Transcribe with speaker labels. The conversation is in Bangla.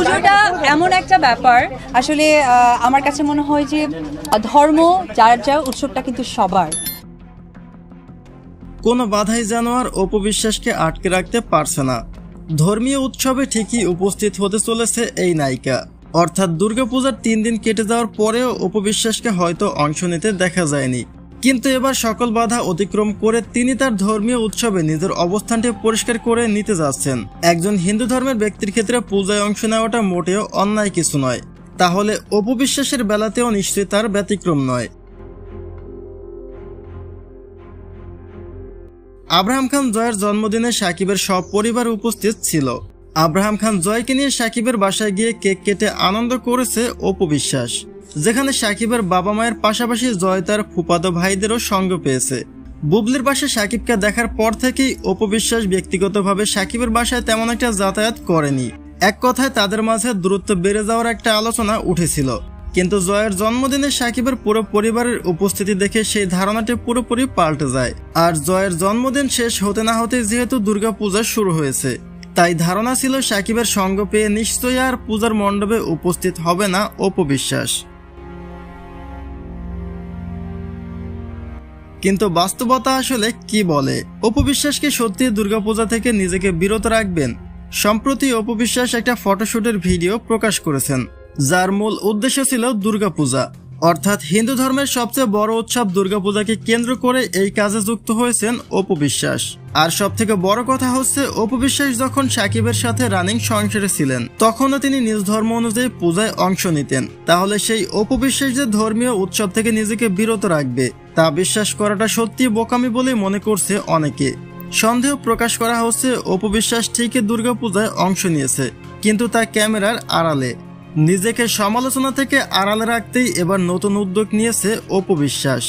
Speaker 1: পুজোটা এমন একটা ব্যাপার আসলে আমার কাছে মনে হয় যে ধর্ম যার যার উৎসবটা কিন্তু সবার।
Speaker 2: কোনো বাধাই যেন আর অপবিশ্বাসকে আটকে রাখতে পারছে না। ধর্মীয় উৎসবে ঠিকই উপস্থিত হতে চলেছে এই নায়িকা। অর্থাৎ দুর্গাপূজার 3 দিন কেটে যাওয়ার পরেও অপবিশ্বাসকে হয়তো অংশ নিতে দেখা যায়নি, কিন্তু এবার সকল বাধা অতিক্রম করে তিনি তার ধর্মীয় উৎসবে নিজের অবস্থানটি পরিষ্কার করে নিতে যাচ্ছেন। একজন হিন্দু ধর্মের ব্যক্তির ক্ষেত্রে পূজায় অংশ নেওয়াটা মোটেও অন্যায় কিছু নয়, তাহলে অপবিশ্বাসের বেলাতেও নিশ্চয়ই তার ব্যতিক্রম নয়। আব্রাহাম খান জয়ের জন্মদিনে সাকিবের সব পরিবার উপস্থিত ছিল। আব্রাহাম খান জয়কে নিয়ে সাকিবের বাসায় গিয়ে কেক কেটে আনন্দ করেছে অপবিশ্বাস, যেখানে সাকিবের বাবা মায়ের পাশাপাশি জয় তার ফুফাতো ভাইদেরও সঙ্গ পেয়েছে। বুবলির বাসায় সাকিবকে দেখার পর থেকেই অপবিশ্বাস ব্যক্তিগতভাবে সাকিবের বাসায় তেমন একটা যাতায়াত করেনি। এক কথায় তাদের মাঝে দূরত্ব বেড়ে যাওয়ার একটা আলোচনা উঠেছিল, কিন্তু জয়ের জন্মদিনে সাকিবের পুরো পরিবারের উপস্থিতি দেখে সেই ধারণাটি পুরোপুরি পাল্টে যায়। আর জয়ের জন্মদিন শেষ হতে না হতে যেহেতু দুর্গাপূজা শুরু হয়েছে, তাই ধারণা ছিল সাকিবের সঙ্গ পেয়ে নিশ্চয়ই আর পূজার মণ্ডপে উপস্থিত হবে না অপবিশ্বাস। কিন্তু বাস্তবতা আসলে কি বলে? অপবিশ্বাসকে সত্যি দুর্গাপূজা থেকে নিজেকে বিরত রাখবেন? সম্প্রতি অপবিশ্বাস একটা ফটোশুটের ভিডিও প্রকাশ করেছেন, যার মূল উদ্দেশ্য ছিল দুর্গাপূজা। অর্থাৎ হিন্দু ধর্মের সবচেয়ে বড় উৎসব দুর্গাপূজাকে কেন্দ্র করে এই কাজে যুক্ত হয়েছেন অপবিশ্বাস। আর সব থেকে বড় কথা হচ্ছে, অপবিশ্বাস যখন সাকিবের সাথে রানিং সংসারে ছিলেন তখনও তিনি নিজ ধর্ম অনুযায়ী পূজায় অংশ নিতেন। তাহলে সেই অপবিশ্বাস যে ধর্মীয় উৎসব থেকে নিজেকে বিরত রাখবে, তা বিশ্বাস করাটা সত্যি বোকামি বলে মনে করছে অনেকে। সন্দেহ প্রকাশ করা হচ্ছে অপবিশ্বাস ঠিকই দুর্গাপূজায় অংশ নিয়েছে, কিন্তু তা ক্যামেরার আড়ালে। নিজেকে সমালোচনা থেকে আড়ালে রাখতেই এবার নতুন উদ্যোগ নিয়েছে অপবিশ্বাস।